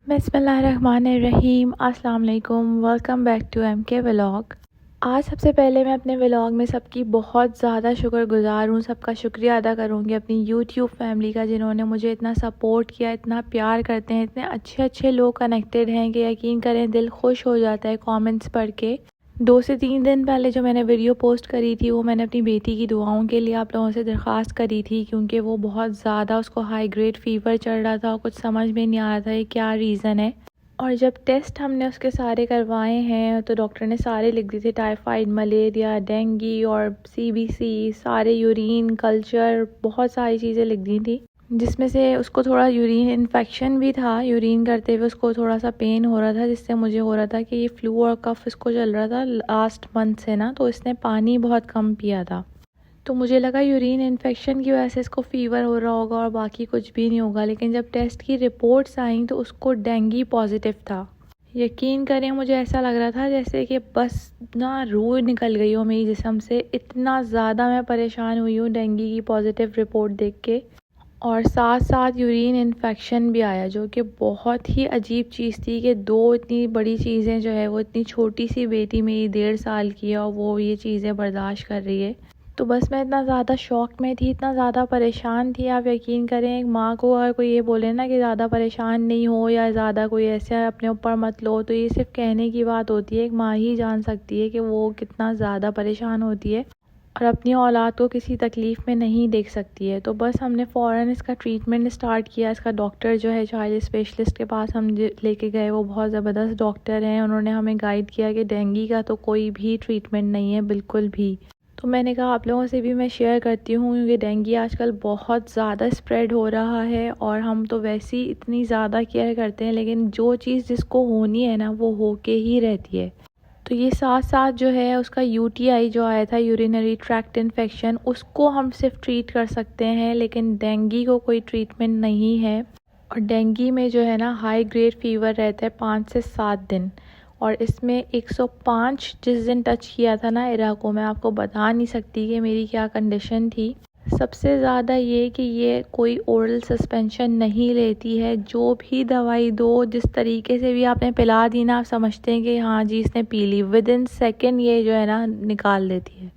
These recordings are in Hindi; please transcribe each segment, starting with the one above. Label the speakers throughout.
Speaker 1: बिस्मिल्लाहिर्रहमानिर्रहीम। अस्सलाम वालेकुम। Welcome back to MK vlog. आज सबसे पहले मैं अपने व्लॉग में सबकी बहुत ज़्यादा शुक्रगुज़ार हूँ, सबका शुक्रिया अदा करूँगी अपनी यूट्यूब फैमिली का, जिन्होंने मुझे इतना सपोर्ट किया, इतना प्यार करते हैं, इतने अच्छे अच्छे लोग कनेक्टेड हैं कि यकीन करें दिल खुश हो जाता है कमेंट्स पढ़ के। 2 से 3 दिन पहले जो मैंने वीडियो पोस्ट करी थी वो मैंने अपनी बेटी की दुआओं के लिए आप लोगों से दरख्वास्त करी थी, क्योंकि वो बहुत ज़्यादा उसको हाई ग्रेड फ़ीवर चढ़ रहा था और कुछ समझ में नहीं आ रहा था ये क्या रीज़न है। और जब टेस्ट हमने उसके सारे करवाए हैं तो डॉक्टर ने सारे लिख दिए थे, टाइफाइड, मलेरिया, डेंगू और CBC, सारे यूरिन कल्चर, बहुत सारी चीज़ें लिख दी थी, जिसमें से उसको थोड़ा यूरिन इन्फेक्शन भी था। यूरिन करते हुए उसको थोड़ा सा पेन हो रहा था, जिससे मुझे हो रहा था कि ये फ्लू और कफ इसको चल रहा था लास्ट मंथ से ना, तो इसने पानी बहुत कम पिया था। तो मुझे लगा यूरिन इन्फेक्शन की वजह से इसको फ़ीवर हो रहा होगा और बाकी कुछ भी नहीं होगा, लेकिन जब टेस्ट की रिपोर्ट्स आई तो उसको डेंगू पॉजिटिव था। यकीन करें मुझे ऐसा लग रहा था जैसे कि बस ना रूह निकल गई हो मेरी जिस्म से, इतना ज़्यादा मैं परेशान हुई हूँ डेंगू की पॉजिटिव रिपोर्ट देख के। और साथ साथ यूरिन इन्फेक्शन भी आया, जो कि बहुत ही अजीब चीज़ थी कि दो इतनी बड़ी चीज़ें जो है वो इतनी छोटी सी बेटी मेरी 1.5 साल की है और वो ये चीज़ें बर्दाश्त कर रही है। तो बस मैं इतना ज़्यादा शॉक में थी, इतना ज़्यादा परेशान थी। आप यकीन करें एक माँ को अगर कोई ये बोले ना कि ज़्यादा परेशान नहीं हो या ज़्यादा कोई ऐसे अपने ऊपर मत लो, तो ये सिर्फ कहने की बात होती है। एक माँ ही जान सकती है कि वो कितना ज़्यादा परेशान होती है और अपनी औलाद को किसी तकलीफ़ में नहीं देख सकती है। तो बस हमने फ़ौरन इसका ट्रीटमेंट स्टार्ट किया। इसका डॉक्टर जो है चाइल्ड स्पेशलिस्ट के पास हम लेके गए, वो बहुत ज़बरदस्त डॉक्टर हैं। उन्होंने हमें गाइड किया कि डेंगू का तो कोई भी ट्रीटमेंट नहीं है बिल्कुल भी। तो मैंने कहा आप लोगों से भी मैं शेयर करती हूँ, क्योंकि डेंगू आजकल बहुत ज़्यादा स्प्रेड हो रहा है और हम तो वैसे ही इतनी ज़्यादा केयर करते हैं, लेकिन जो चीज़ जिसको होनी है ना वो होके ही रहती है। तो ये साथ साथ जो है उसका UTI जो आया था, यूरिनरी ट्रैक्ट इन्फेक्शन, उसको हम सिर्फ ट्रीट कर सकते हैं, लेकिन डेंगू को कोई ट्रीटमेंट नहीं है। और डेंगू में जो है ना हाई ग्रेड फ़ीवर रहता है 5 से 7 दिन, और इसमें 105 जिस दिन टच किया था ना इरा को, मैं आपको बता नहीं सकती कि मेरी क्या कंडीशन थी। सबसे ज़्यादा ये कि ये कोई ओरल सस्पेंशन नहीं लेती है, जो भी दवाई दो जिस तरीके से भी आपने पिला दी ना, आप समझते हैं कि हाँ जी इसने पी ली, विदिन सेकेंड ये जो है ना निकाल देती है।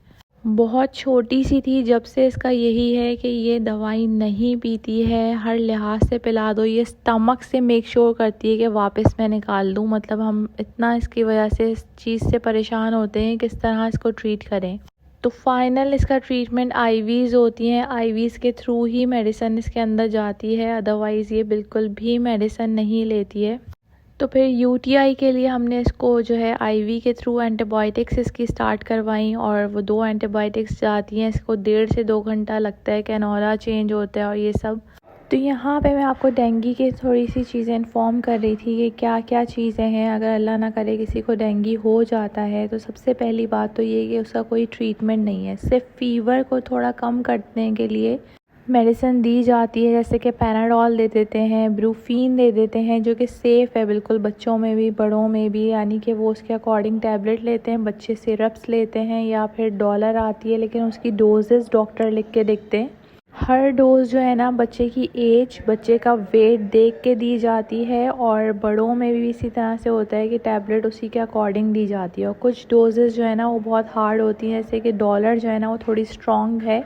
Speaker 1: बहुत छोटी सी थी जब से इसका यही है कि ये दवाई नहीं पीती है, हर लिहाज से पिला दो, ये स्टमक से मेक श्योर करती है कि वापस मैं निकाल दूँ। मतलब हम इतना इसकी वजह से इस चीज़ से परेशान होते हैं किस तरह इसको ट्रीट करें। तो फाइनल इसका ट्रीटमेंट IVs होती हैं, IVs के थ्रू ही मेडिसिन इसके अंदर जाती है, अदरवाइज़ ये बिल्कुल भी मेडिसिन नहीं लेती है। तो फिर UTI के लिए हमने इसको जो है IV के थ्रू एंटीबायोटिक्स इसकी स्टार्ट करवाई, और वो 2 एंटीबायोटिक्स जाती हैं, इसको 1.5 से 2 घंटा लगता है, कैनोला चेंज होता है और ये सब। तो यहाँ पे मैं आपको डेंगू की थोड़ी सी चीज़ें इन्फॉर्म कर रही थी कि क्या क्या चीज़ें हैं अगर अल्लाह ना करे किसी को डेंगू हो जाता है। तो सबसे पहली बात तो ये कि उसका कोई ट्रीटमेंट नहीं है, सिर्फ फ़ीवर को थोड़ा कम करने के लिए मेडिसिन दी जाती है, जैसे कि पैनाडोल दे देते हैं, ब्रूफीन दे देते हैं, जो कि सेफ़ है बिल्कुल बच्चों में भी बड़ों में भी, यानी कि वो उसके अकॉर्डिंग टैबलेट लेते हैं, बच्चे सिरप्स लेते हैं, या फिर डॉलर आती है, लेकिन उसकी डोजेज़ डॉक्टर लिख के देखते हैं। हर डोज़ जो है ना बच्चे की एज, बच्चे का वेट देख के दी जाती है, और बड़ों में भी इसी तरह से होता है कि टैबलेट उसी के अकॉर्डिंग दी जाती है। और कुछ डोजेज़ जो है ना वो बहुत हार्ड होती हैं, जैसे कि डॉलर जो है ना वो थोड़ी स्ट्रॉन्ग है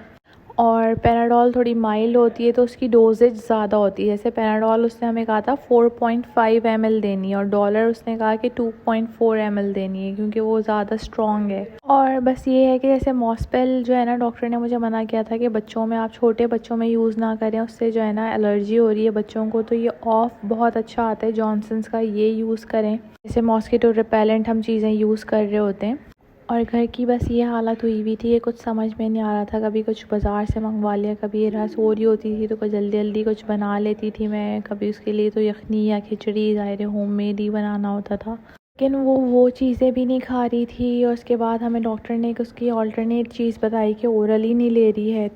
Speaker 1: और पैनाडोल थोड़ी माइल्ड होती है, तो उसकी डोजेज ज़्यादा होती है। जैसे पैनाडोल उसने हमें कहा था 4.5 ml देनी है, और डॉलर उसने कहा कि 2.4 ml देनी है, क्योंकि वो ज़्यादा स्ट्रॉन्ग है। और बस ये है कि जैसे मॉस्पेल जो है ना, डॉक्टर ने मुझे मना किया था कि बच्चों में, आप छोटे बच्चों में यूज़ ना करें, उससे जो है ना एलर्जी हो रही है बच्चों को। तो ये ऑफ बहुत अच्छा आता है जॉनसन्स का, ये यूज़ करें। जैसे मॉस्किटो रिपेलेंट हम चीज़ें यूज़ कर रहे होते हैं। और घर की बस ये हालत हुई हुई थी कि कुछ समझ में नहीं आ रहा था, कभी कुछ बाज़ार से मंगवा लिया, कभी ये रात सो रही होती थी तो कोई जल्दी जल्दी कुछ बना लेती थी मैं, कभी उसके लिए तो यखनी या खिचड़ी ज़ाहिर होममेड ही बनाना होता था, लेकिन वो चीज़ें भी नहीं खा रही थी। और उसके बाद हमें डॉक्टर ने उसकी ऑल्टरनेट चीज़ बताई कि ओरल ही नहीं ले रही है।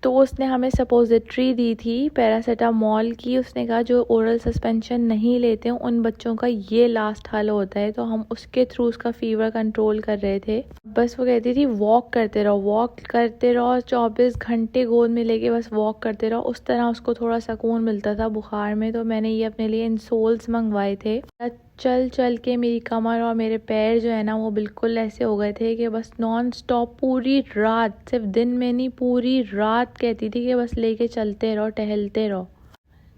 Speaker 1: तो उसने हमें सपोजिटरी दी थी पैरासीटामोल की। उसने कहा जो ओरल सस्पेंशन नहीं लेते हैं उन बच्चों का ये लास्ट हल होता है। तो हम उसके थ्रू उसका फ़ीवर कंट्रोल कर रहे थे। बस वो कहती थी वॉक करते रहो 24 घंटे गोद में लेके बस वॉक करते रहो। उस तरह उसको थोड़ा सुकून मिलता था बुखार में। तो मैंने ये अपने लिए इंसोल्स मंगवाए थे। चल चल के मेरी कमर और मेरे पैर जो है ना वो बिल्कुल ऐसे हो गए थे कि बस नॉन स्टॉप पूरी रात, सिर्फ दिन में नहीं पूरी रात कहती थी कि बस लेके चलते रहो, टहलते रहो।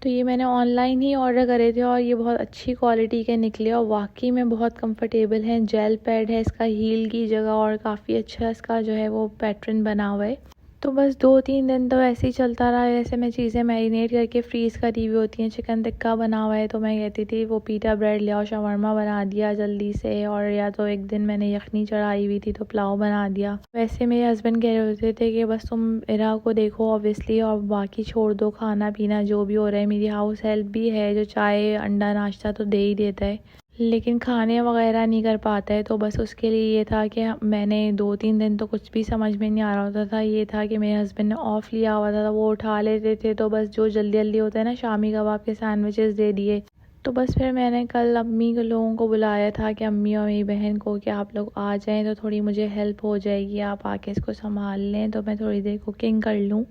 Speaker 1: तो ये मैंने ऑनलाइन ही ऑर्डर करे थे और ये बहुत अच्छी क्वालिटी के निकले और वाकई में बहुत कंफर्टेबल हैं। जेल पैड है इसका हील की जगह और काफ़ी अच्छा इसका जो है वो पैटर्न बना हुआ है। तो बस 2-3 दिन तो ऐसे ही चलता रहा। जैसे मैं चीज़ें मैरिनेट करके फ्रीज़ करी हुई होती हैं। चिकन टिक्का बना हुआ है तो मैं कहती थी वो पीटा ब्रेड ले आओ, शवरमा बना दिया जल्दी से। और या तो एक दिन मैंने यखनी चढ़ाई हुई थी तो पुलाव बना दिया। वैसे मेरे हस्बैंड कह रहे होते थे कि बस तुम इरा को देखो ऑब्वियसली और बाकी छोड़ दो, खाना पीना जो भी हो रहा है। मेरी हाउस हेल्प भी है जो चाय अंडा नाश्ता तो दे ही देता है लेकिन खाने वगैरह नहीं कर पाता है। तो बस उसके लिए ये था कि मैंने 2-3 दिन तो कुछ भी समझ में नहीं आ रहा होता था। ये था कि मेरे हस्बैंड ने ऑफ़ लिया हुआ था तो वो उठा लेते थे। तो बस जो जल्दी जल्दी होता है ना, शामी कबाब के सैंडविचेस दे दिए। तो बस फिर मैंने कल अम्मी के लोगों को बुलाया था कि अम्मी और मेरी बहन को कि आप लोग आ जाएं तो थोड़ी मुझे हेल्प हो जाएगी, आप आके इसको संभाल लें तो मैं थोड़ी देर कुकिंग कर लूँ,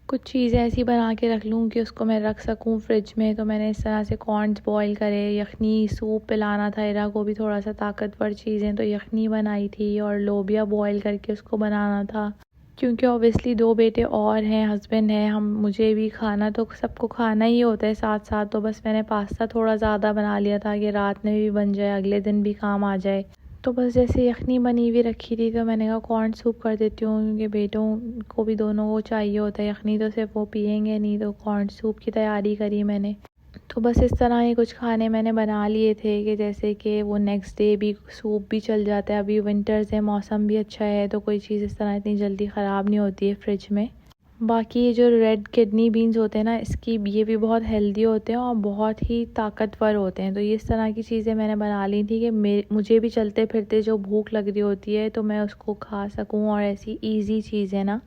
Speaker 1: कुछ चीज़ें ऐसी बना के रख लूँ कि उसको मैं रख सकूँ फ्रिज में। तो मैंने इस तरह से कॉर्न्स बॉईल करे, यखनी सूप पिलाना था इरा को भी, थोड़ा सा ताकतवर चीज़ें, तो यखनी बनाई थी और लोबिया बॉईल करके उसको बनाना था। क्योंकि ऑब्वियसली 2 बेटे और हैं, हस्बैंड है, हम मुझे भी खाना तो सबको खाना ही होता है साथ साथ। तो बस मैंने पास्ता थोड़ा ज़्यादा बना लिया था कि रात में भी बन जाए, अगले दिन भी काम आ जाए। तो बस जैसे यखनी बनी हुई रखी थी तो मैंने कहा कॉर्न सूप कर देती हूँ क्योंकि बेटों को भी दोनों को चाहिए होता है। यखनी तो सिर्फ वो पियेंगे नहीं, तो कॉर्न सूप की तैयारी करी मैंने। तो बस इस तरह ही कुछ खाने मैंने बना लिए थे कि जैसे कि वो नेक्स्ट डे भी सूप भी चल जाता है। अभी विंटर्स है, मौसम भी अच्छा है तो कोई चीज़ इस तरह इतनी जल्दी ख़राब नहीं होती है फ्रिज में। बाकी ये जो रेड किडनी बीन्स होते हैं ना, इसकी ये भी बहुत हेल्दी होते हैं और बहुत ही ताकतवर होते हैं। तो ये इस तरह की चीज़ें मैंने बना ली थी कि मुझे भी चलते फिरते जो भूख लग रही होती है तो मैं उसको खा सकूं और ऐसी इजी चीज़ है ना।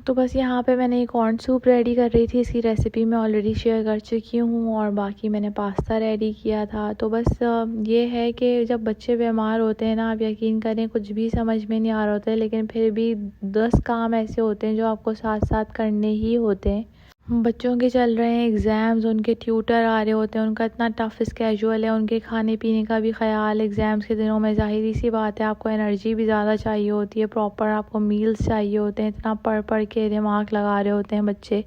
Speaker 1: तो बस यहाँ पे मैंने एक कॉर्न सूप रेडी कर रही थी, इसकी रेसिपी मैं ऑलरेडी शेयर कर चुकी हूँ। और बाकी मैंने पास्ता रेडी किया था। तो बस ये है कि जब बच्चे बीमार होते हैं ना, आप यकीन करें कुछ भी समझ में नहीं आ रहा होता है लेकिन फिर भी 10 काम ऐसे होते हैं जो आपको साथ साथ करने ही होते हैं। बच्चों के चल रहे हैं एग्ज़ाम्स, उनके ट्यूटर आ रहे होते हैं, उनका इतना टफ स्केजूल है, उनके खाने पीने का भी ख्याल। एग्ज़ाम्स के दिनों में ज़ाहिर सी बात है आपको एनर्जी भी ज़्यादा चाहिए होती है, प्रॉपर आपको मील्स चाहिए होते हैं, इतना पढ़ पढ़ के दिमाग लगा रहे होते हैं बच्चे।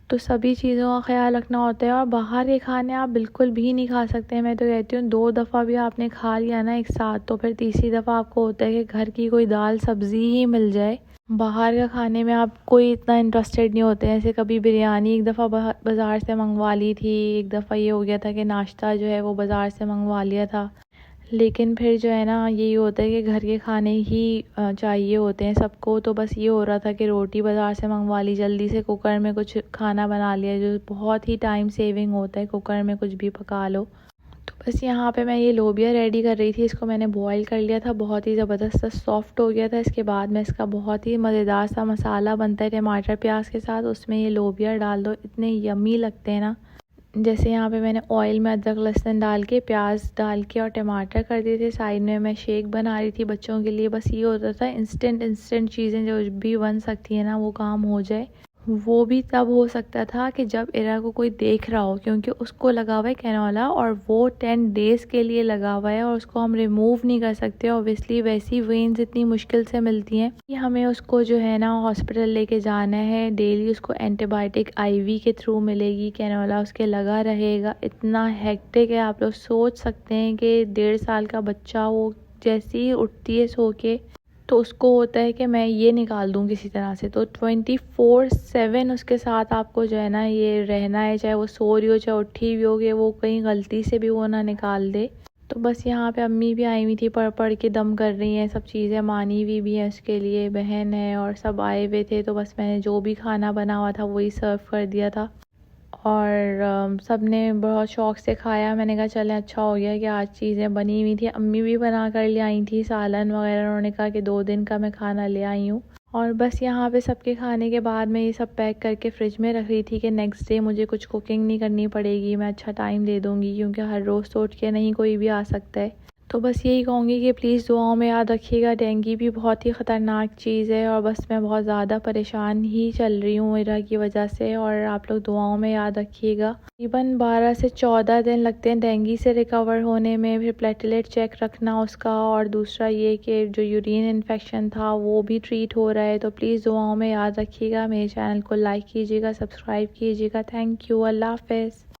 Speaker 1: तो सभी चीज़ों का ख्याल रखना होता है और बाहर के खाने आप बिल्कुल भी नहीं खा सकते हैं। मैं तो कहती हूँ 2 दफ़ा भी आपने खा लिया ना एक साथ तो फिर तीसरी दफ़ा आपको होता है कि घर की कोई दाल सब्ज़ी ही मिल जाए। बाहर का खाने में आप कोई इतना इंटरेस्टेड नहीं होते हैं। जैसे कभी बिरयानी एक दफ़ा बाज़ार से मंगवा ली थी, एक दफ़ा ये हो गया था कि नाश्ता जो है वो बाज़ार से मंगवा लिया था। लेकिन फिर जो है ना यही होता है कि घर के खाने ही चाहिए होते हैं सबको। तो बस ये हो रहा था कि रोटी बाज़ार से मंगवा ली, जल्दी से कुकर में कुछ खाना बना लिया जो बहुत ही टाइम सेविंग होता है, कुकर में कुछ भी पका लो। तो बस यहाँ पे मैं ये लोबिया रेडी कर रही थी, इसको मैंने बॉईल कर लिया था, बहुत ही ज़बरदस्त सॉफ्ट हो गया था। इसके बाद में इसका बहुत ही मज़ेदार सा मसाला बनता है टमाटर प्याज के साथ, उसमें ये लोबिया डाल दो, इतने यमी लगते हैं ना। जैसे यहाँ पे मैंने ऑयल में अदरक लहसुन डाल के, प्याज डाल के और टमाटर कर दिए थे। साइड में मैं शेक बना रही थी बच्चों के लिए। बस ये होता था इंस्टेंट चीज़ें जो भी बन सकती है ना वो काम हो जाए। वो भी तब हो सकता था कि जब इरा को कोई देख रहा हो, क्योंकि उसको लगा हुआ है कैनोला और वो 10 डेज़ के लिए लगा हुआ है और उसको हम रिमूव नहीं कर सकते। ऑब्वियसली वैसी वेन्स इतनी मुश्किल से मिलती हैं कि हमें उसको जो है ना हॉस्पिटल लेके जाना है। डेली उसको एंटीबायोटिक आईवी के थ्रू मिलेगी, कैनोला उसके लगा रहेगा। इतना हेक्टिक है, आप लोग सोच सकते हैं कि 1.5 साल का बच्चा वो जैसे ही उठती है सो के तो उसको होता है कि मैं ये निकाल दूँ किसी तरह से। तो 24/7 उसके साथ आपको जो है ना ये रहना है, चाहे वो सो रही हो चाहे उठी हुई हो, कि वो कहीं गलती से भी वो ना निकाल दे। तो बस यहाँ पे अम्मी भी आई हुई थी, पढ़ पढ़ के दम कर रही हैं सब चीज़ें, मानी हुई भी है उसके लिए, बहन है और सब आए हुए थे। तो बस मैंने जो भी खाना बना हुआ था वही सर्व कर दिया था और सब ने बहुत शौक़ से खाया। मैंने कहा चलें अच्छा हो गया कि आज चीज़ें बनी हुई थी। अम्मी भी बना कर ले आई थी सालन वगैरह, उन्होंने कहा कि 2 दिन का मैं खाना ले आई हूँ। और बस यहाँ पे सबके खाने के बाद मैं ये सब पैक करके फ़्रिज में रख रही थी कि नेक्स्ट डे मुझे कुछ कुकिंग नहीं करनी पड़ेगी, मैं अच्छा टाइम दे दूँगी, क्योंकि हर रोज़ तो उठ के नहीं कोई भी आ सकता है। तो बस यही कहूँगी कि प्लीज़ दुआओं में याद रखिएगा। डेंगू भी बहुत ही ख़तरनाक चीज़ है और बस मैं बहुत ज़्यादा परेशान ही चल रही हूँ इरा की वजह से, और आप लोग दुआओं में याद रखिएगा। तकरीबन 12 से 14 दिन लगते हैं डेंगू से रिकवर होने में। फिर प्लेटलेट चेक रखना उसका, और दूसरा ये कि जो यूरिन इन्फेक्शन था वो भी ट्रीट हो रहा है। तो प्लीज़ दुआओं में याद रखिएगा। मेरे चैनल को लाइक कीजिएगा, सब्सक्राइब कीजिएगा। Thank you. अल्लाह हाफ़िज़।